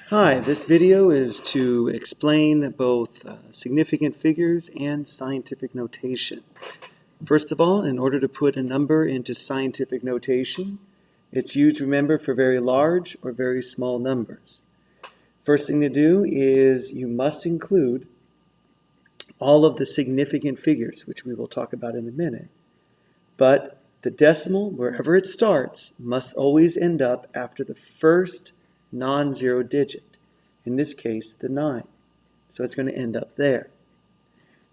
Hi, this video is to explain both significant figures and scientific notation. First of all, in order to put a number into scientific notation, it's used, remember, for very large or very small numbers. First thing to do is you must include all of the significant figures, which we will talk about in a minute. But the decimal, wherever it starts, must always end up after the first non-zero digit, in this case the 9. So it's going to end up there.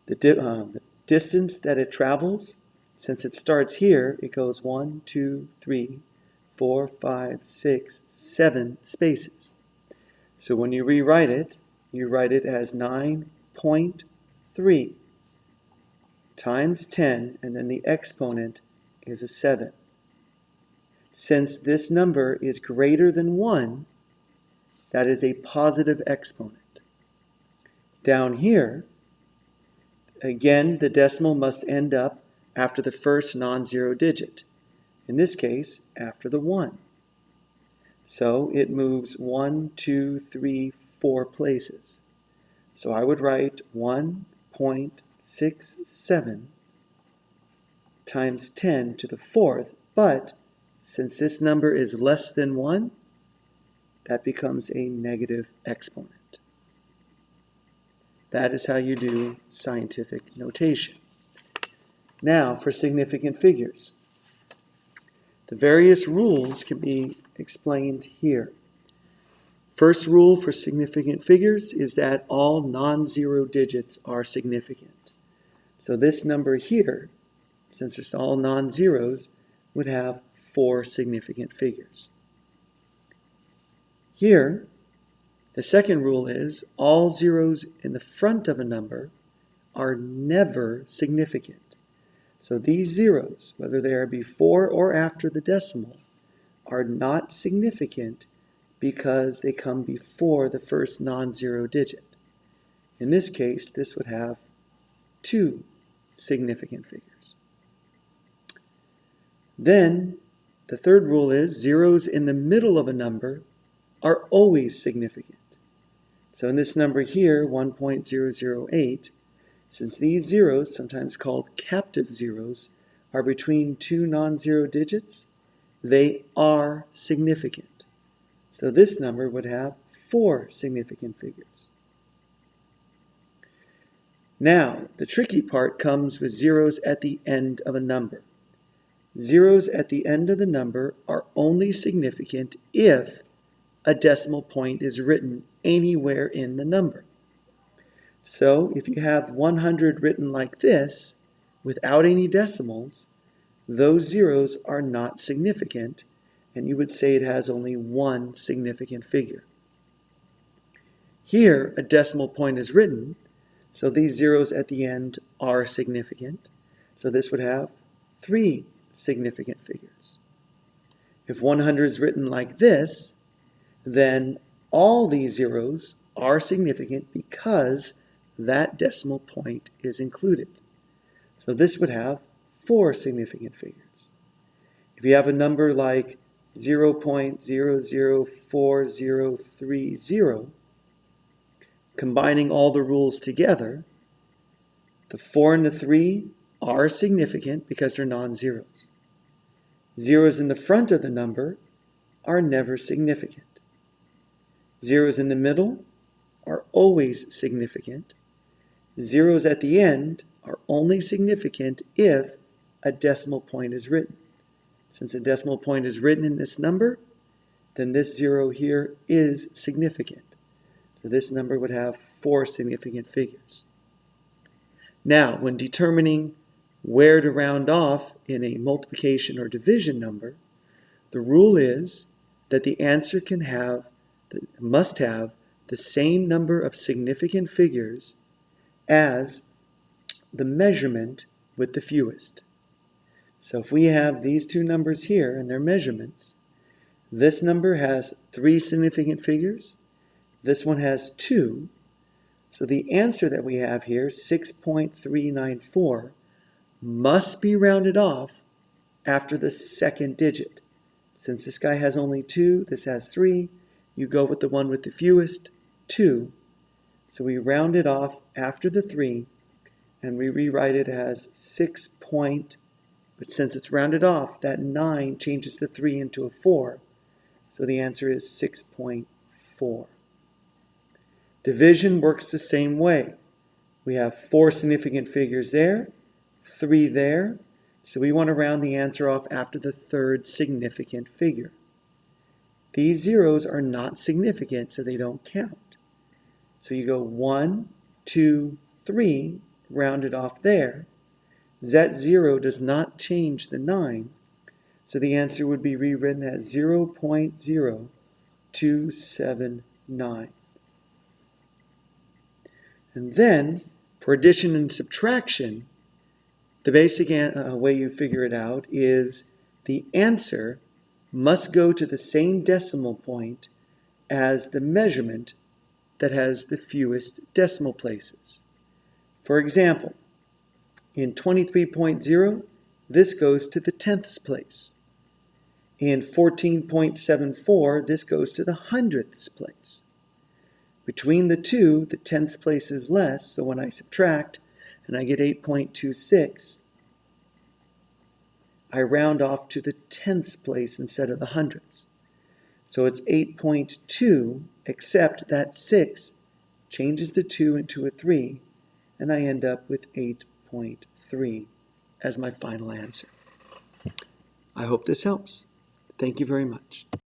The distance that it travels, since it starts here, it goes 1, 2, 3, 4, 5, 6, 7 spaces. So when you rewrite it, you write it as 9.3 times 10, and then the exponent is a 7. Since this number is greater than 1, that is a positive exponent. Down here, again, the decimal must end up after the first non-zero digit. In this case, after the 1. So it moves 1, 2, 3, 4 places. So I would write 1.67 times 10 to the 4th, but since this number is less than 1, that becomes a negative exponent. That is how you do scientific notation. Now for significant figures. The various rules can be explained here. First rule for significant figures is that all non-zero digits are significant. So this number here, since it's all non-zeros, would have 4 significant figures. Here, the second rule is all zeros in the front of a number are never significant. So these zeros, whether they are before or after the decimal, are not significant because they come before the first non-zero digit. In this case, this would have 2 significant figures. Then, the third rule is zeros in the middle of a number are always significant. So in this number here, 1.008, since these zeros, sometimes called captive zeros, are between 2 non-zero digits, they are significant. So this number would have 4 significant figures. Now, the tricky part comes with zeros at the end of a number. Zeros at the end of the number are only significant if a decimal point is written anywhere in the number. So if you have 100 written like this, without any decimals, those zeros are not significant, and you would say it has only 1 significant figure. Here, a decimal point is written, so these zeros at the end are significant. So this would have 3 significant figures. If 100 is written like this, then all these zeros are significant because that decimal point is included. So this would have 4 significant figures. If you have a number like 0.004030, combining all the rules together, the 4 and the 3 are significant because they're non-zeros. Zeros in the front of the number are never significant. Zeros in the middle are always significant. Zeros at the end are only significant if a decimal point is written. Since a decimal point is written in this number, then this 0 here is significant. So this number would have 4 significant figures. Now, when determining where to round off in a multiplication or division number, the rule is that the answer must have the same number of significant figures as the measurement with the fewest. So if we have these 2 numbers here and their measurements, this number has 3 significant figures, this one has 2, so the answer that we have here, 6.394, must be rounded off after the second digit. Since this guy has only 2, this has 3, you go with the one with the fewest, 2. So we round it off after the 3, and we rewrite it as 6 point, but since it's rounded off, that 9 changes the 3 into a 4. So the answer is 6.4. Division works the same way. We have 4 significant figures there, 3 there, so we want to round the answer off after the 3rd significant figure. These zeros are not significant, so they don't count. So you go 1, 2, 3, rounded off there. That 0 does not change the 9, so the answer would be rewritten as 0.0279. And then, for addition and subtraction, the basic way you figure it out is the answer must go to the same decimal point as the measurement that has the fewest decimal places. For example, in 23.0, this goes to the 10th place. In 14.74, this goes to the 100th place. Between the two, the 10th place is less, so when I subtract and I get 8.26, I round off to the 10th place instead of the hundredths. So it's 8.2, except that 6 changes the 2 into a 3, and I end up with 8.3 as my final answer. I hope this helps. Thank you very much.